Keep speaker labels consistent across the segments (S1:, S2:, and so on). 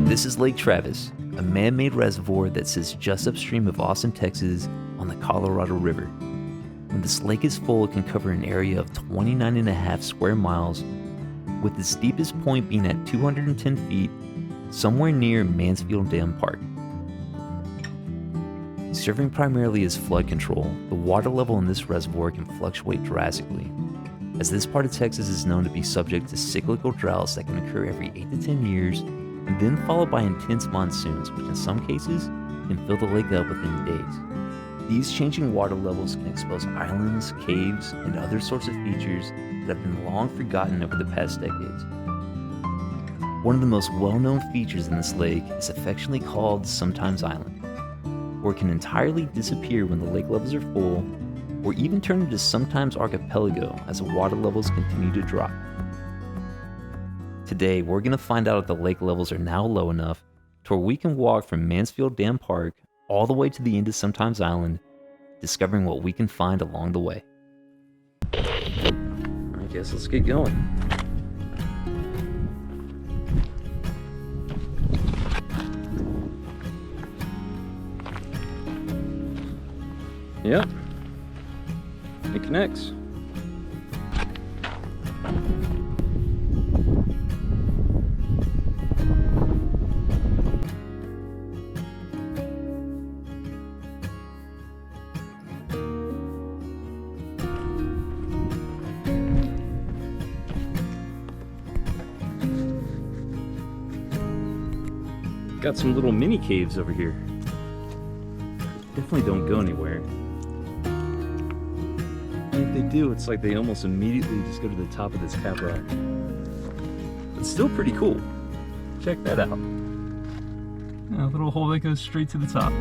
S1: This is Lake Travis, a man-made reservoir that sits just upstream of Austin, Texas on the Colorado River. When this lake is full, it can cover an area of 29.5 square miles, with its deepest point being at 210 feet, somewhere near Mansfield Dam Park. Serving primarily as flood control, the water level in this reservoir can fluctuate drastically, as this part of Texas is known to be subject to cyclical droughts that can occur every 8 to 10 years, and then followed by intense monsoons, which in some cases can fill the lake up within days. These changing water levels can expose islands, caves, and other sorts of features that have been long forgotten over the past decades. One of the most well-known features in this lake is affectionately called Sometimes Island, where it can entirely disappear when the lake levels are full, or even turn into Sometimes Archipelago as the water levels continue to drop. Today, we're going to find out if the lake levels are now low enough to where we can walk from Mansfield Dam Park all the way to the end of Sometimes Island, discovering what we can find along the way. I guess let's get going. Yep, it connects. Got some little mini caves over here. Definitely don't go anywhere. And if they do, it's like they almost immediately just go to the top of this cap rock. It's still pretty cool. Check that out. A little hole that goes straight to the top.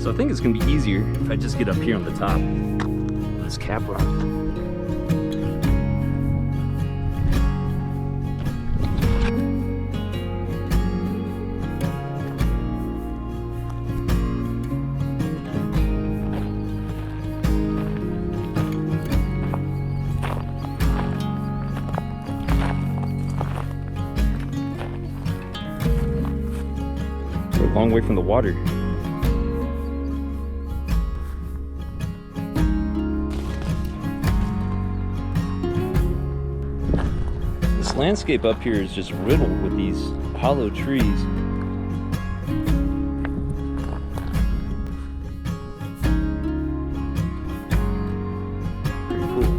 S1: So I think it's gonna be easier if I just get up here on the top of this cap rock. A long way from the water. This landscape up here is just riddled with these hollow trees. Pretty cool.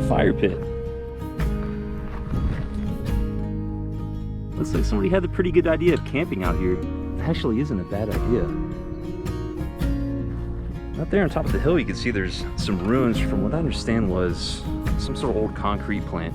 S1: Fire pit. Looks like somebody had a pretty good idea of camping out here. It actually isn't a bad idea. Out there on top of the hill you can see there's some ruins from what I understand was some sort of old concrete plant.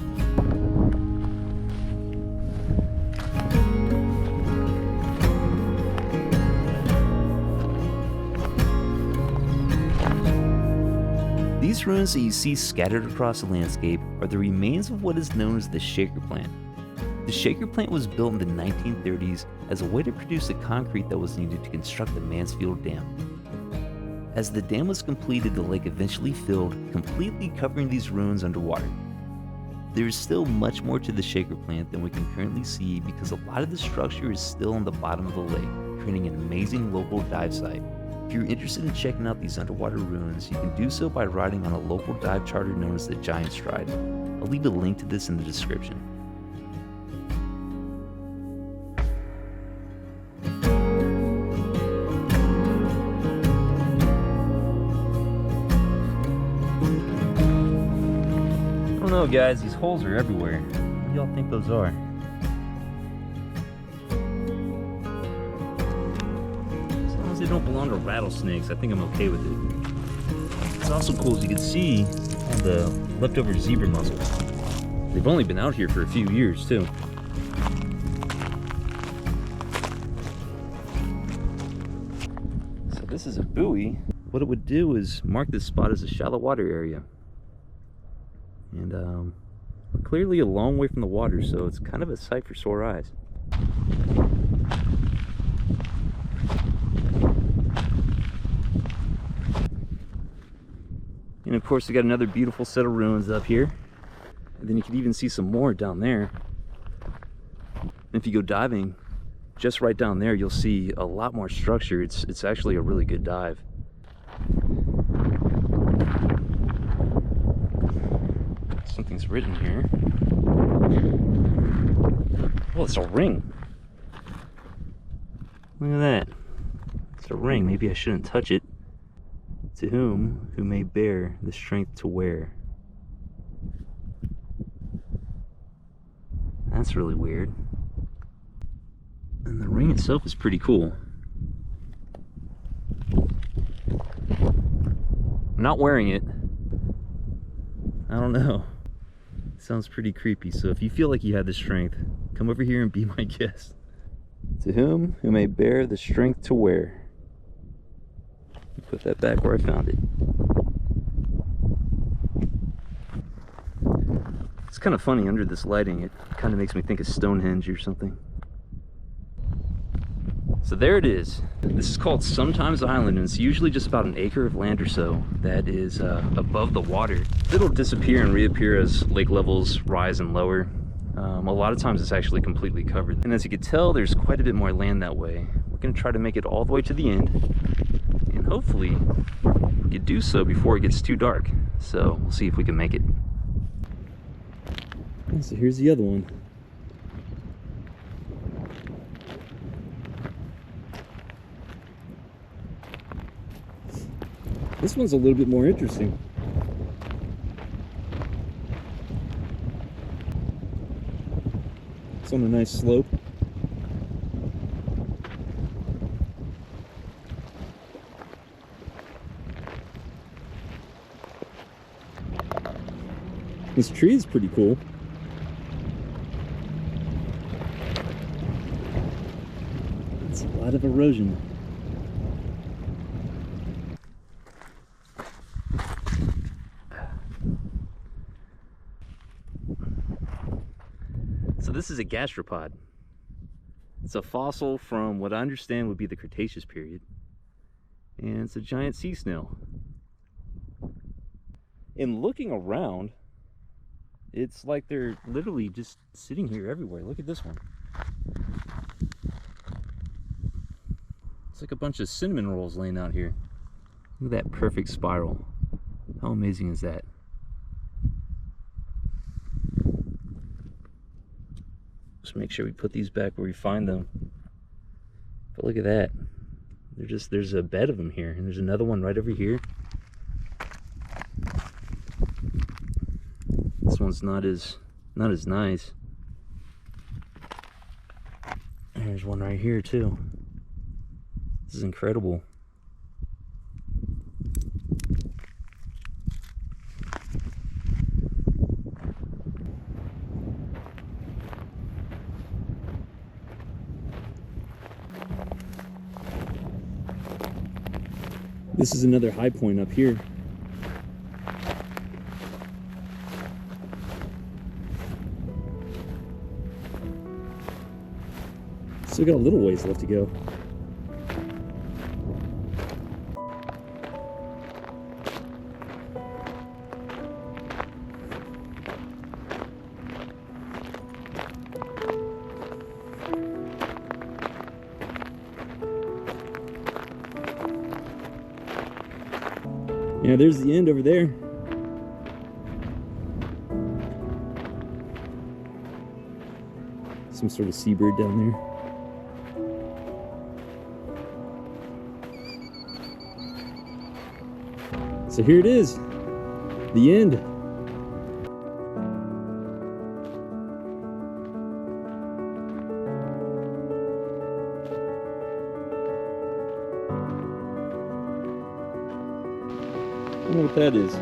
S1: These ruins that you see scattered across the landscape are the remains of what is known as the shaker plant. The shaker plant was built in the 1930s as a way to produce the concrete that was needed to construct the Mansfield Dam. As the dam was completed, the lake eventually filled, completely covering these ruins underwater. There is still much more to the shaker plant than we can currently see because a lot of the structure is still on the bottom of the lake, creating an amazing local dive site. If you're interested in checking out these underwater ruins, you can do so by riding on a local dive charter known as the Giant Stride. I'll leave a link to this in the description. I don't know guys, these holes are everywhere. What do y'all think those are? They don't belong to rattlesnakes. I think I'm okay with it. It's also cool as you can see all the leftover zebra mussels. They've only been out here for a few years too. So this is a buoy what it would do is mark this spot as a shallow water area. And we're clearly a long way from the water, so it's kind of a sight for sore eyes. And of course, we got another beautiful set of ruins up here. And then you can even see some more down there. And if you go diving, just right down there, you'll see a lot more structure. It's actually a really good dive. Something's written here. Oh, it's a ring. Look at that. It's a ring. Maybe I shouldn't touch it. To whom who may bear the strength to wear. That's really weird. And the ring itself is pretty cool. I'm not wearing it. I don't know. It sounds pretty creepy. So if you feel like you have the strength, come over here and be my guest. To whom who may bear the strength to wear. Put that back where I found it. It's kind of funny under this lighting. It kind of makes me think of Stonehenge or something. So there it is. This is called Sometimes Island, and it's usually just about an acre of land or so that is above the water. It'll disappear and reappear as lake levels rise and lower. A lot of times it's actually completely covered. And as you can tell, there's quite a bit more land that way. We're going to try to make it all the way to the end. And hopefully we can do so before it gets too dark. So we'll see if we can make it. So here's the other one. This one's a little bit more interesting. It's on a nice slope. This tree is pretty cool. It's a lot of erosion. So this is a gastropod. It's a fossil from what I understand would be the Cretaceous period. And it's a giant sea snail. And looking around, it's like they're literally just sitting here everywhere. Look at this one. It's like a bunch of cinnamon rolls laying out here. Look at that perfect spiral. How amazing is that? Just make sure we put these back where we find them. But look at that. There's a bed of them here, and there's another one right over here. This one's not as nice. And there's one right here too. This is incredible. This is another high point up here. Still got a little ways left to go. Yeah, there's the end over there. Some sort of seabird down there. So here it is, the end. I don't know what that is.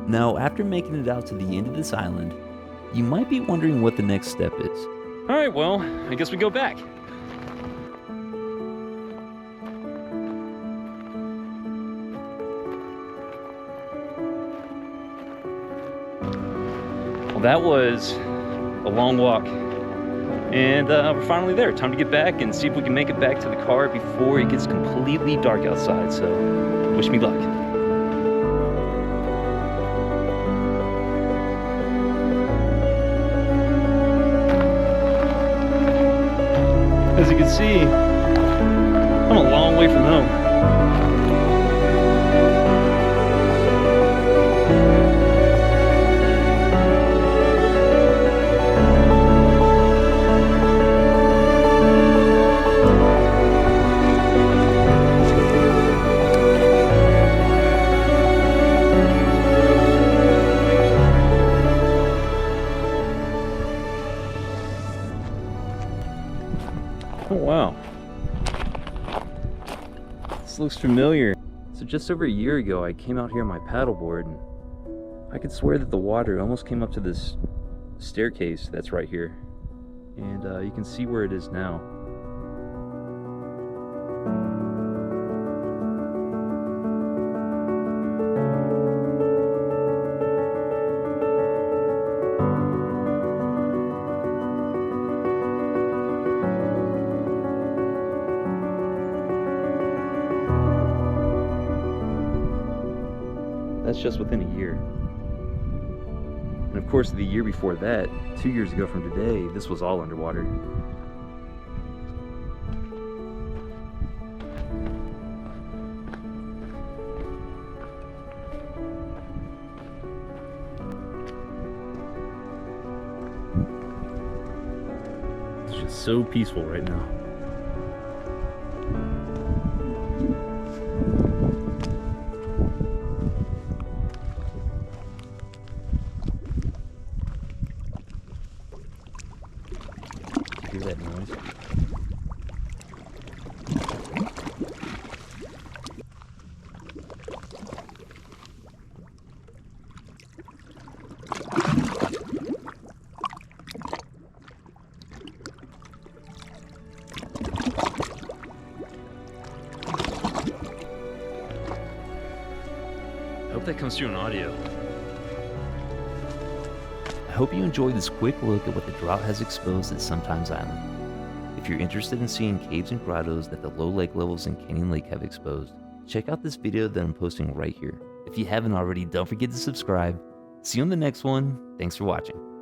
S1: Now, after making it out to the end of this island, you might be wondering what the next step is.
S2: All right, well, I guess we go back. Well, that was a long walk. And we're finally there. Time to get back and see if we can make it back to the car before it gets completely dark outside. So, wish me luck. As you can see, I'm a long way from home. Oh wow, this looks familiar. So just over a year ago I came out here on my paddleboard and I could swear that the water almost came up to this staircase that's right here, and you can see where it is now. That's just within a year. And of course, the year before that, 2 years ago from today, this was all underwater. It's just so peaceful right now. Hear that noise? I hope that comes through in audio.
S1: I hope you enjoyed this quick look at what the drought has exposed at Sometimes Island. If you're interested in seeing caves and grottos that the low lake levels in Canyon Lake have exposed, check out this video that I'm posting right here. If you haven't already, don't forget to subscribe. See you on the next one. Thanks for watching.